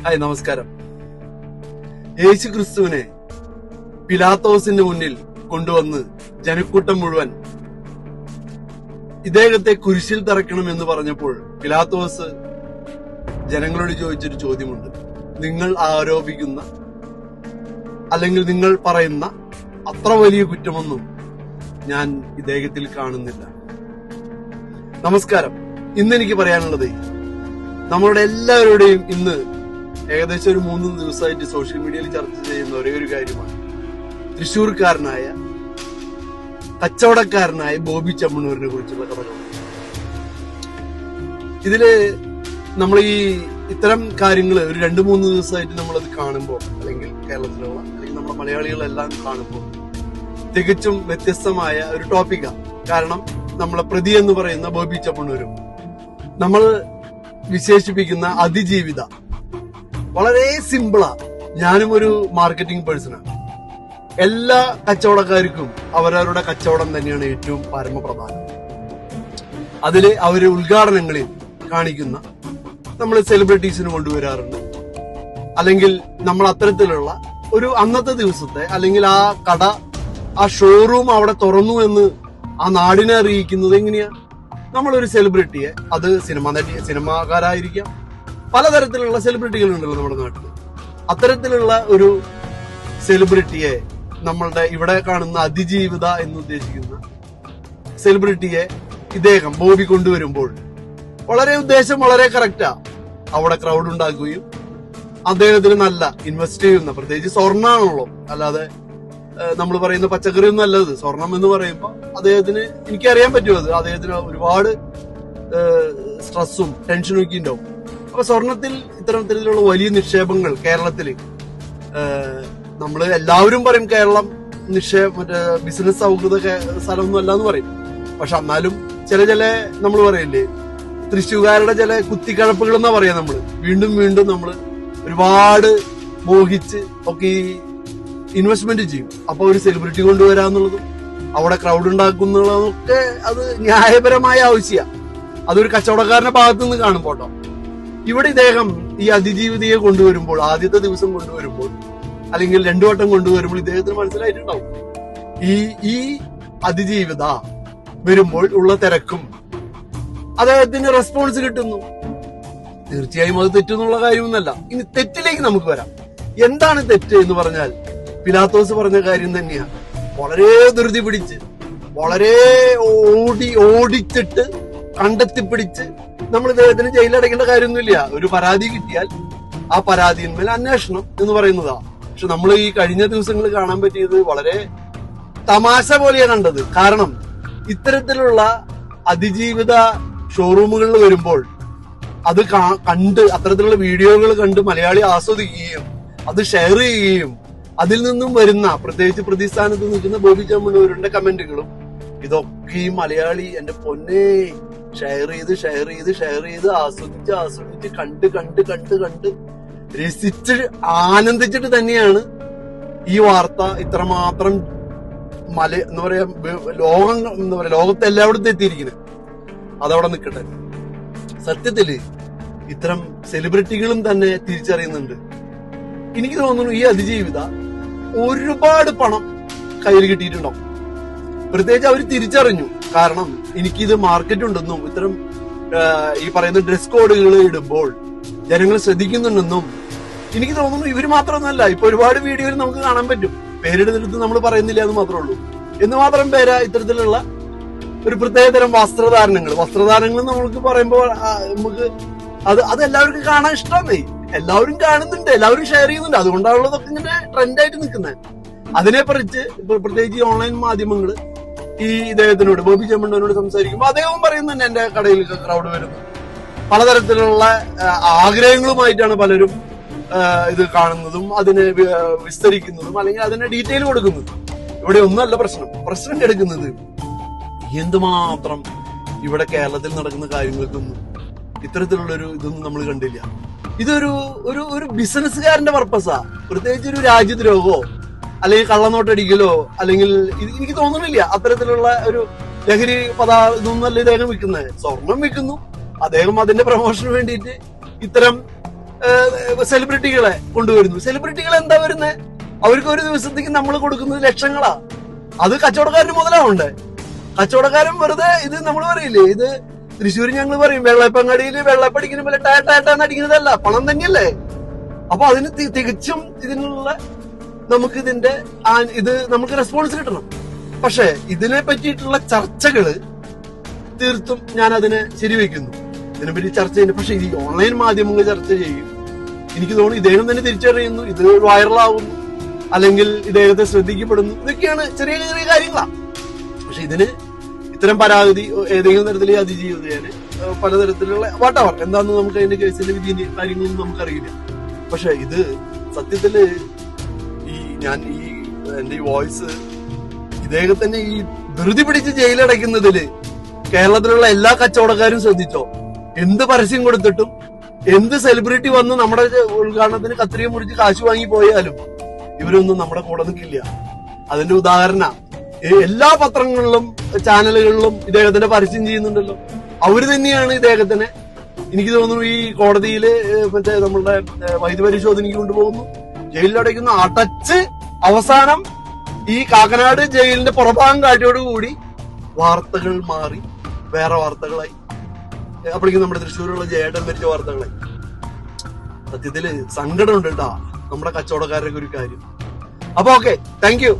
Hi, നമസ്കാരം. യേശു ക്രിസ്തുവിനെ പിലാത്തോസിന്റെ മുന്നിൽ കൊണ്ടുവന്ന് ജനക്കൂട്ടം മുഴുവൻ ഇദ്ദേഹത്തെ കുരിശിൽ തറയ്ക്കണം എന്ന് പറഞ്ഞപ്പോൾ പിലാത്തോസ് ജനങ്ങളോട് ചോദിച്ചൊരു ചോദ്യമുണ്ട്. നിങ്ങൾ ആരോപിക്കുന്ന അല്ലെങ്കിൽ നിങ്ങൾ പറയുന്ന അത്ര വലിയ കുറ്റമൊന്നും ഞാൻ ഇദ്ദേഹത്തിൽ കാണുന്നില്ല. നമസ്കാരം. ഇന്ന് എനിക്ക് പറയാനുള്ളത് നമ്മളുടെ എല്ലാവരുടെയും ഇന്ന് ഏകദേശം ഒരു 3 ദിവസമായിട്ട് സോഷ്യൽ മീഡിയയിൽ ചർച്ച ചെയ്യുന്ന ഒരേ ഒരു കാര്യമാണ് തൃശ്ശൂർക്കാരനായ കച്ചവടക്കാരനായ ബോബി ചെമ്മണ്ണൂരിനെ കുറിച്ചുള്ള കഥകൾ. ഇതില് നമ്മൾ ഇത്തരം കാര്യങ്ങൾ ഒരു 2-3 ദിവസമായിട്ട് നമ്മളത് കാണുമ്പോൾ, അല്ലെങ്കിൽ കേരളത്തിലുള്ള അല്ലെങ്കിൽ നമ്മുടെ മലയാളികളെല്ലാം കാണുമ്പോൾ തികച്ചും വ്യത്യസ്തമായ ഒരു ടോപ്പിക്കാണ്. കാരണം നമ്മളെ പ്രതി എന്ന് പറയുന്ന ബോബി ചെമ്മണ്ണൂരും നമ്മൾ വിശേഷിപ്പിക്കുന്ന അതിജീവിത വളരെ സിമ്പിളാ. ഞാനും ഒരു മാർക്കറ്റിംഗ് പേഴ്സണാണ്. എല്ലാ കച്ചവടക്കാർക്കും അവരവരുടെ കച്ചവടം തന്നെയാണ് ഏറ്റവും പരമപ്രധാനം. അതില് അവര് ഉദ്ഘാടനങ്ങളിൽ കാണിക്കുന്ന നമ്മൾ സെലിബ്രിറ്റീസിന് കൊണ്ടുവരാറുണ്ട്. അല്ലെങ്കിൽ നമ്മൾ അത്തരത്തിലുള്ള ഒരു അന്നത്തെ ദിവസത്തെ അല്ലെങ്കിൽ ആ കട, ആ ഷോറൂം അവിടെ തുറന്നു എന്ന് ആ നാടിനെ അറിയിക്കുന്നത് എങ്ങനെയാ? നമ്മളൊരു സെലിബ്രിറ്റിയെ, അത് സിനിമാക്കാരായിരിക്കാം, പലതരത്തിലുള്ള സെലിബ്രിറ്റികൾ ഉണ്ടല്ലോ നമ്മുടെ നാട്ടിൽ. അത്തരത്തിലുള്ള ഒരു സെലിബ്രിറ്റിയെ, നമ്മളുടെ ഇവിടെ കാണുന്ന അതിജീവിത എന്ന് ഉദ്ദേശിക്കുന്ന സെലിബ്രിറ്റിയെ ഇദ്ദേഹം ബോബി കൊണ്ടുവരുമ്പോൾ ഉദ്ദേശം വളരെ കറക്റ്റാ. അവിടെ ക്രൗഡ് ഉണ്ടാക്കുകയും അദ്ദേഹത്തിന് നല്ല ഇൻവെസ്റ്റ് ചെയ്യുന്ന, പ്രത്യേകിച്ച് സ്വർണ്ണാണല്ലോ, അല്ലാതെ നമ്മൾ പറയുന്ന പച്ചക്കറി ഒന്നും അല്ലത്. സ്വർണം എന്ന് പറയുമ്പോൾ അദ്ദേഹത്തിന്, എനിക്കറിയാൻ പറ്റും, അത് അദ്ദേഹത്തിന് ഒരുപാട് സ്ട്രെസ്സും ടെൻഷനും ഒക്കെ ഉണ്ടാവും. അപ്പൊ സ്വർണത്തിൽ ഇത്തരത്തിലുള്ള വലിയ നിക്ഷേപങ്ങൾ കേരളത്തില്, നമ്മള് എല്ലാവരും പറയും കേരളം മറ്റേ ബിസിനസ് സൗഹൃദ സ്ഥലമൊന്നും അല്ല എന്ന് പറയും. പക്ഷെ എന്നാലും ചില നമ്മൾ പറയില്ലേ, തൃശ്ശൂകാരുടെ ചില കുത്തിക്കഴപ്പുകൾ എന്നാ പറയാ. നമ്മള് വീണ്ടും വീണ്ടും നമ്മള് ഒരുപാട് മോഹിച്ച് ഒക്കെ ഈ ഇൻവെസ്റ്റ്മെന്റ് ചെയ്യും. അപ്പൊ ഒരു സെലിബ്രിറ്റി കൊണ്ടുവരാന്നുള്ളതും അവിടെ ക്രൗഡ് ഉണ്ടാക്കുന്നതൊക്കെ അത് ന്യായപരമായ ആവശ്യമാണ്. അതൊരു കച്ചവടക്കാരന്റെ ഭാഗത്തു നിന്ന് കാണുമ്പോട്ടോ. ഇവിടെ ഇദ്ദേഹം ഈ അതിജീവിതയെ കൊണ്ടുവരുമ്പോൾ, ആദ്യത്തെ ദിവസം കൊണ്ടുവരുമ്പോൾ അല്ലെങ്കിൽ 2 വട്ടം കൊണ്ടുവരുമ്പോൾ ഇദ്ദേഹത്തിന് മനസ്സിലായിട്ടുണ്ടാവും ഈ അതിജീവിത വരുമ്പോൾ ഉള്ള തിരക്കും അദ്ദേഹത്തിന് റെസ്പോൺസ് കിട്ടുന്നു. തീർച്ചയായും അത് തെറ്റെന്നുള്ള കാര്യമൊന്നല്ല. ഇനി തെറ്റിലേക്ക് നമുക്ക് വരാം. എന്താണ് തെറ്റ് എന്ന് പറഞ്ഞാൽ, പിലാത്തോസ് പറഞ്ഞ കാര്യം തന്നെയാണ്. വളരെ ധൃതി പിടിച്ച്, വളരെ ഓടിച്ചിട്ട് കണ്ടെത്തിപ്പിടിച്ച് നമ്മൾ ഇദ്ദേഹത്തിന് ജയിലടക്കേണ്ട കാര്യമൊന്നുമില്ല. ഒരു പരാതി കിട്ടിയാൽ ആ പരാതിന്മേൽ അന്വേഷണം എന്ന് പറയുന്നതാ. പക്ഷെ നമ്മൾ ഈ കഴിഞ്ഞ ദിവസങ്ങൾ കാണാൻ പറ്റിയത് വളരെ തമാശ പോലെയാണ് കണ്ടത്. കാരണം ഇത്തരത്തിലുള്ള അതിജീവിത ഷോറൂമുകളിൽ വരുമ്പോൾ അത് കണ്ട്, അത്തരത്തിലുള്ള വീഡിയോകൾ കണ്ട് മലയാളി ആസ്വദിക്കുകയും അത് ഷെയർ ചെയ്യുകയും അതിൽ നിന്നും വരുന്ന, പ്രത്യേകിച്ച് പ്രതിസ്ഥാനത്ത് നിൽക്കുന്ന ബോബി ചെമ്മണ്ണൂരിന്റെ കമന്റുകളും ഇതൊക്കെ ഈ മലയാളി എന്റെ പൊന്നെ ഷെയർ ചെയ്ത് ആസ്വദിച്ച് കണ്ട് രസിച്ച് ആനന്ദിച്ചിട്ട് തന്നെയാണ് ഈ വാർത്ത ഇത്രമാത്രം ലോകത്തെ എല്ലായിടത്തും എത്തിയിരിക്കുന്നത്. അതവിടെ നിൽക്കട്ടെ. സത്യത്തില് ഇത്തരം സെലിബ്രിറ്റികളും തന്നെ തിരിച്ചറിയുന്നുണ്ട്. എനിക്ക് തോന്നുന്നു ഈ അതിജീവിത ഒരുപാട് പണം കയ്യിൽ കിട്ടിയിട്ടുണ്ടാവും. പ്രത്യേകിച്ച് അവർ തിരിച്ചറിഞ്ഞു. കാരണം എനിക്കിത് മാർക്കറ്റ് ഉണ്ടെന്നും ഇത്തരം ഈ പറയുന്ന ഡ്രസ് കോഡുകൾ ഇടുമ്പോൾ ജനങ്ങൾ ശ്രദ്ധിക്കുന്നുണ്ടെന്നും എനിക്ക് തോന്നുന്നു. ഇവര് മാത്രമൊന്നുമല്ല, ഇപ്പൊ ഒരുപാട് വീഡിയോയിൽ നമുക്ക് കാണാൻ പറ്റും. പേരെടുത്തെടുത്ത് നമ്മൾ പറയുന്നില്ല എന്ന് മാത്രമേ ഉള്ളൂ. എന്ന് മാത്രം പേരാ ഇത്തരത്തിലുള്ള ഒരു പ്രത്യേകതരം വസ്ത്രധാരണങ്ങൾ നമ്മൾക്ക് പറയുമ്പോൾ നമുക്ക് അത് എല്ലാവർക്കും കാണാൻ ഇഷ്ടമാണ്. എല്ലാവരും കാണുന്നുണ്ട്, എല്ലാവരും ഷെയർ ചെയ്യുന്നുണ്ട്. അതുകൊണ്ടാണുള്ളതൊക്കെ ഇങ്ങനെ ട്രെൻഡായിട്ട് നിൽക്കുന്നത്. അതിനെ കുറിച്ച് ഇപ്പൊ പ്രത്യേകിച്ച് ഈ ഓൺലൈൻ മാധ്യമങ്ങള് ഈ ഇദ്ദേഹത്തിനോട്, ബോബി ചെമ്മണ്ണൂരിനോട് സംസാരിക്കുമ്പോൾ അദ്ദേഹം പറയുന്നുണ്ട് എന്റെ കടയിൽ ക്രൗഡ് വരുന്നു. പലതരത്തിലുള്ള ആഗ്രഹങ്ങളുമായിട്ടാണ് പലരും ഇത് കാണുന്നതും അതിനെ വിസ്തരിക്കുന്നതും അല്ലെങ്കിൽ അതിനെ ഡീറ്റെയിൽ കൊടുക്കുന്നതും. ഇവിടെ ഒന്നല്ല പ്രശ്നം എടുക്കുന്നത് എന്തുമാത്രം ഇവിടെ കേരളത്തിൽ നടക്കുന്ന കാര്യങ്ങൾക്കൊന്നും ഇത്തരത്തിലുള്ളൊരു ഇതൊന്നും നമ്മൾ കണ്ടില്ല. ഇതൊരു ഒരു ബിസിനസ്സുകാരന്റെ പർപ്പസാ. പ്രത്യേകിച്ച് ഒരു രാജ്യദ്രോഹമോ അല്ലെങ്കിൽ കള്ളനോട്ടടിക്കലോ അല്ലെങ്കിൽ എനിക്ക് തോന്നുന്നില്ല അത്തരത്തിലുള്ള ഒരു ലഹരി ഇതൊന്നല്ല ഇദ്ദേഹം വിൽക്കുന്നത്. സ്വർണം വിൽക്കുന്നു, അദ്ദേഹം അതിന്റെ പ്രൊമോഷന് വേണ്ടിയിട്ട് ഇത്തരം സെലിബ്രിറ്റികളെ കൊണ്ടുവരുന്നു. സെലിബ്രിറ്റികൾ എന്താ വരുന്നത്? അവർക്ക് ഒരു ദിവസത്തേക്ക് നമ്മൾ കൊടുക്കുന്നത് ലക്ഷങ്ങളാ. അത് കച്ചവടക്കാരന് മുതലാവുണ്ടേ. കച്ചവടക്കാരൻ വെറുതെ ഇത് നമ്മൾ പറയില്ലേ, ഇത് തൃശ്ശൂർ ഞങ്ങൾ പറയും വെള്ളപ്പങ്ങാടിയിൽ വെള്ളപ്പടിക്കുന്ന പോലെ ടാറ്റാന്ന് അടിക്കുന്നതല്ല, പണം തന്നെയല്ലേ. അപ്പൊ അതിന് തികച്ചും ഇതിനുള്ള നമുക്ക് നമുക്ക് റെസ്പോൺസ് കിട്ടണം. പക്ഷെ ഇതിനെ പറ്റിയിട്ടുള്ള ചർച്ചകള് തീർത്തും ഞാൻ അതിനെ ശരിവെക്കുന്നു. ഇതിനെപ്പറ്റി ചർച്ച ചെയ്യുന്നു. പക്ഷെ ഈ ഓൺലൈൻ മാധ്യമങ്ങൾ ചർച്ച ചെയ്യും. എനിക്ക് തോന്നുന്നു ഇദ്ദേഹം തന്നെ തിരിച്ചറിയുന്നു, ഇത് വൈറലാവുന്നു, അല്ലെങ്കിൽ ഇദ്ദേഹത്തെ ശ്രദ്ധിക്കപ്പെടുന്നു. ഇതൊക്കെയാണ് ചെറിയ ചെറിയ കാര്യങ്ങളാ. പക്ഷെ ഇതിന് ഇത്തരം പരാതി ഏതെങ്കിലും തരത്തിൽ അതിജീവിതന് പലതരത്തിലുള്ള വാട്ടവർ എന്താന്ന് നമുക്ക് അതിന്റെ കേസിന്റെ വിധി കാര്യങ്ങളൊന്നും നമുക്കറിയില്ല. പക്ഷെ ഇത് സത്യത്തില് എന്റെ ഈ വോയിസ് ഇദ്ദേഹത്തിന്റെ ഈ ധൃതി പിടിച്ച് ജയിലടയ്ക്കുന്നതില് കേരളത്തിലുള്ള എല്ലാ കച്ചവടക്കാരും ശ്രദ്ധിച്ചോ. എന്ത് പരസ്യം കൊടുത്തിട്ടും എന്ത് സെലിബ്രിറ്റി വന്ന് നമ്മുടെ ഉദ്ഘാടനത്തിന് കത്രിക മുറിച്ച് കാശ് വാങ്ങി പോയാലും ഇവരൊന്നും നമ്മുടെ കൂടെ നിൽക്കില്ല. അതിന്റെ ഉദാഹരണ എല്ലാ പത്രങ്ങളിലും ചാനലുകളിലും ഇദ്ദേഹത്തിന്റെ പരസ്യം ചെയ്യുന്നുണ്ടല്ലോ. അവര് തന്നെയാണ് ഇദ്ദേഹത്തിന്, എനിക്ക് തോന്നുന്നു, ഈ കോടതിയില് മറ്റേ നമ്മളുടെ വൈദ്യപരിശോധനയ്ക്ക് കൊണ്ടുപോകുന്നു, ജയിലിലടയ്ക്കുന്നു. അടച്ച് അവസാനം ഈ കാക്കനാട് ജയിലിന്റെ പുറഭാഗം കാട്ടിയോടുകൂടി വാർത്തകൾ മാറി വേറെ വാർത്തകളായി. അപ്പോഴേക്കും നമ്മുടെ തൃശ്ശൂരുള്ള ജയേട്ടൻ മരിച്ച വാർത്തകളായി. സത്യത്തില് സങ്കടമുണ്ട് കേട്ടാ നമ്മുടെ കച്ചവടക്കാരുടെ ഒരു കാര്യം. അപ്പൊ ഓക്കെ, താങ്ക് യു.